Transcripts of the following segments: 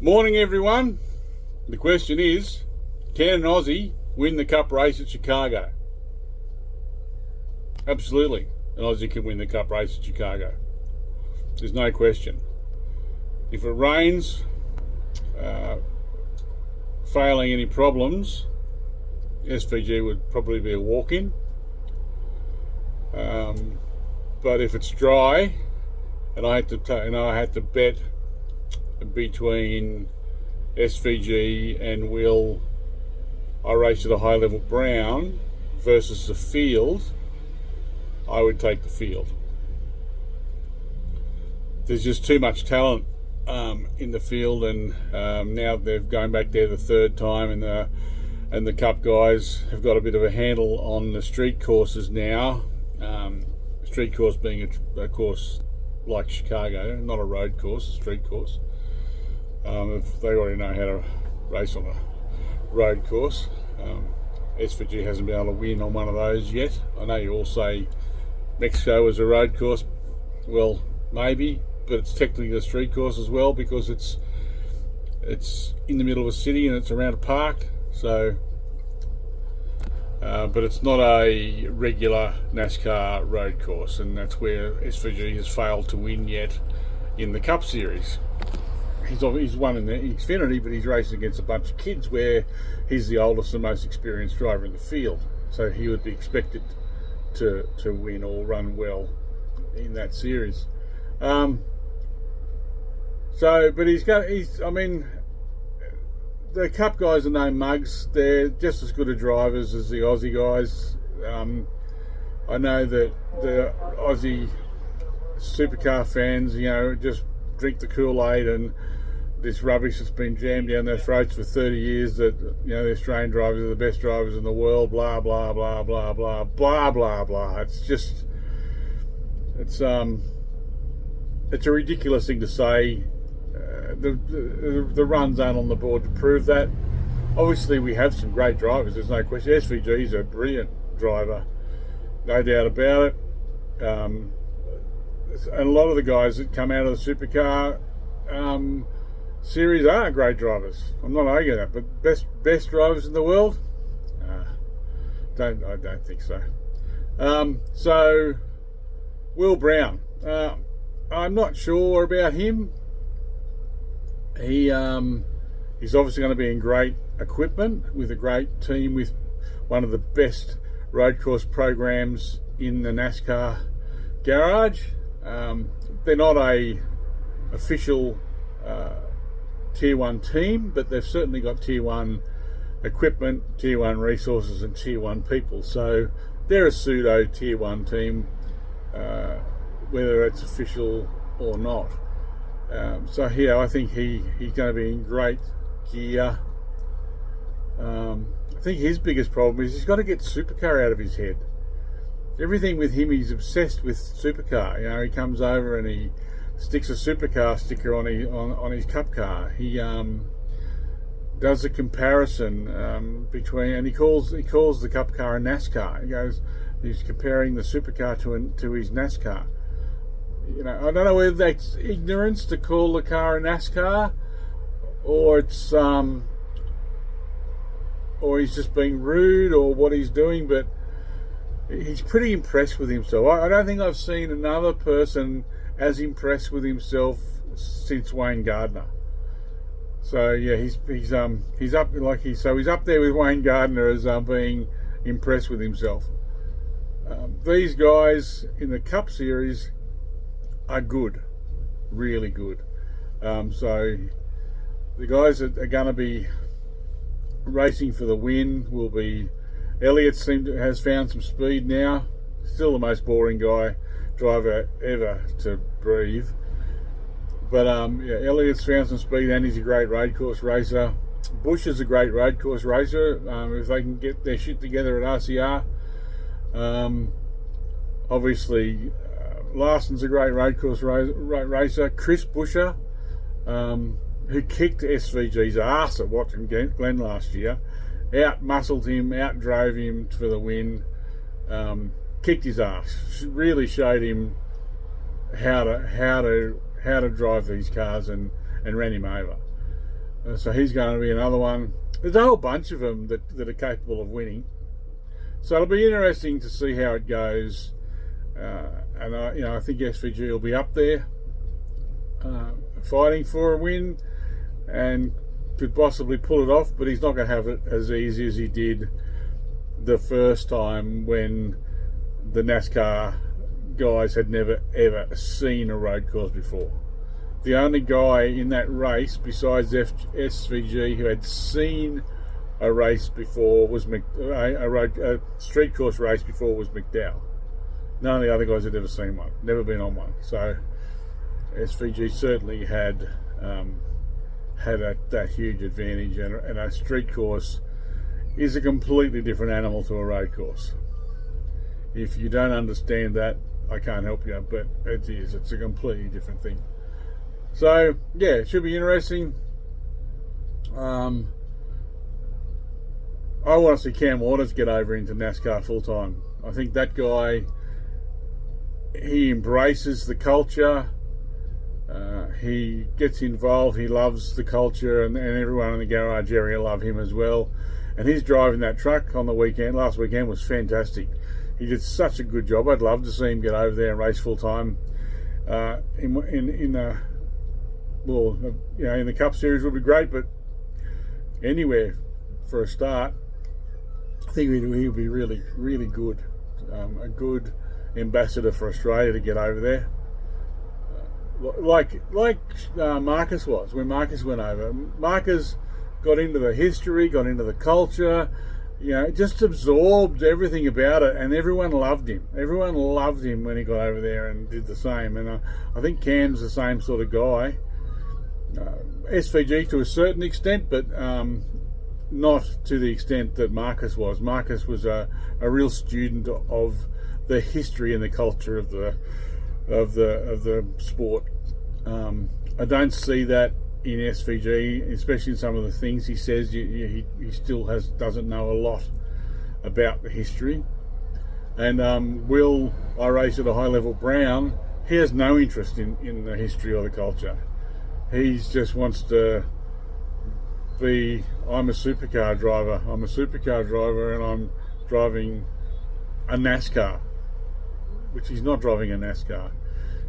Morning everyone. The question is, can an Aussie win the Cup race at Chicago? Absolutely, an Aussie can win the Cup race at Chicago. There's no question. If it rains, failing any problems, SVG would probably be a walk-in. But if it's dry, and I had to bet between SVG and will I race at a high level brown versus the field, I would take the field. There's just too much talent in the field, and now they're going back there the third time, and the Cup guys have got a bit of a handle on the street courses now. Street course being a course like Chicago, not a road course, a street course. If they already know how to race on a road course. SVG hasn't been able to win on one of those yet. I know you all say Mexico was a road course. Well, maybe, but it's technically a street course as well, because it's in the middle of a city and it's around a park. So, but it's not a regular NASCAR road course, and that's where SVG has failed to win yet in the Cup Series. He's won in the Xfinity, but he's racing against a bunch of kids where he's the oldest and most experienced driver in the field. So he would be expected to win or run well in that series. But the Cup guys are no mugs. They're just as good a drivers as the Aussie guys. I know that the Aussie supercar fans, just drink the Kool-Aid and this rubbish that's been jammed down their throats for 30 years, that the Australian drivers are the best drivers in the world, blah blah blah blah blah blah blah blah. It's a ridiculous thing to say. The runs aren't on the board to prove that. Obviously we have some great drivers, there's no question. SVG is a brilliant driver, no doubt about it. And a lot of the guys that come out of the supercar series are great drivers. I'm not arguing that, but best drivers in the world? I don't think so. So Will Brown, I'm not sure about him. He's obviously going to be in great equipment with a great team, with one of the best road course programs in the NASCAR garage. They're not a official tier 1 team, but they've certainly got tier 1 equipment, tier 1 resources and tier 1 people. So they're a pseudo tier 1 team, whether it's official or not. I think he's going to be in great gear. I think his biggest problem is he's got to get supercar out of his head. Everything with him, he's obsessed with supercar. He comes over and he sticks a supercar sticker on his Cup car. He does a comparison between, and he calls the Cup car a NASCAR. He's comparing the supercar to his NASCAR. I don't know whether that's ignorance to call the car a NASCAR, or it's or he's just being rude, or what he's doing, but he's pretty impressed with himself. I don't think I've seen another person as impressed with himself since Wayne Gardner. So yeah, he's up he's up there with Wayne Gardner as being impressed with himself. These guys in the Cup Series are good, really good. So the guys that are going to be racing for the win will be Elliott. Has found some speed now. Still the most boring driver ever to breathe. But Elliott's found some speed, and he's a great road course racer. Bush is a great road course racer. If they can get their shit together at RCR. Obviously, Larson's a great road course racer. Chris Buescher, who kicked SVG's ass at Watson Glen last year, out-muscled him, out-drove him for the win, kicked his ass, really showed him how to drive these cars, and ran him over. So he's going to be another one. There's a whole bunch of them that are capable of winning. So it'll be interesting to see how it goes. And I think SVG will be up there fighting for a win and could possibly pull it off, but he's not going to have it as easy as he did the first time when the NASCAR guys had never ever seen a road course before. The only guy in that race besides SVG who had seen a race before was a street course race before was McDowell. None of the other guys had ever seen one, never been on one. So SVG certainly had that huge advantage, and a street course is a completely different animal to a road course. If you don't understand that, I can't help you, but it is. It's a completely different thing. So yeah, it should be interesting. I want to see Cam Waters get over into NASCAR full time. I think that guy, he embraces the culture. He gets involved. He loves the culture, and everyone in the garage area love him as well. And he's driving that truck on the weekend. Last weekend was fantastic. He did such a good job. I'd love to see him get over there and race full time. In the Cup Series would be great, but anywhere for a start, I think he'll be really, really good. A good ambassador for Australia to get over there. Like Marcus was when Marcus went over. Marcus got into the history, got into the culture, just absorbed everything about it, and everyone loved him. Everyone loved him when he got over there and did the same. And I think Cam's the same sort of guy. SVG to a certain extent, but not to the extent that Marcus was. Marcus was a real student of the history and the culture of the sport. I don't see that in SVG, especially in some of the things he says. He still doesn't know a lot about the history. And Will, I race at a high level Brown, he has no interest in the history or the culture. He just wants to be, I'm a supercar driver. I'm a supercar driver and I'm driving a NASCAR, which he's not driving a NASCAR.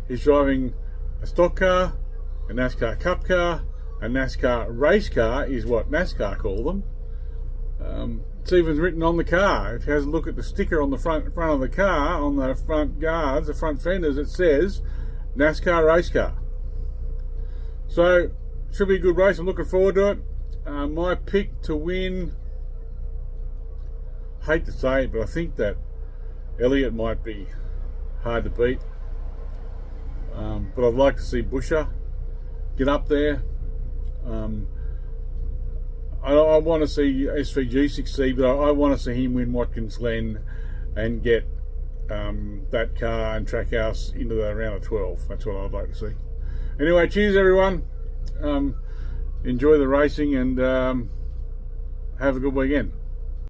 He's driving a stock car, a NASCAR Cup car, a NASCAR race car is what NASCAR call them. It's even written on the car. If you have a look at the sticker on the front of the car, on the front guards, the front fenders, it says NASCAR race car. So, should be a good race. I'm looking forward to it. My pick to win, hate to say it, but I think that Elliott might be hard to beat. But I'd like to see Busher get up there. I want to see SVG succeed, but I want to see him win Watkins Glen and get that car and Trackhouse into the round of 12. That's what I'd like to see. Anyway, cheers everyone. Enjoy the racing and have a good weekend.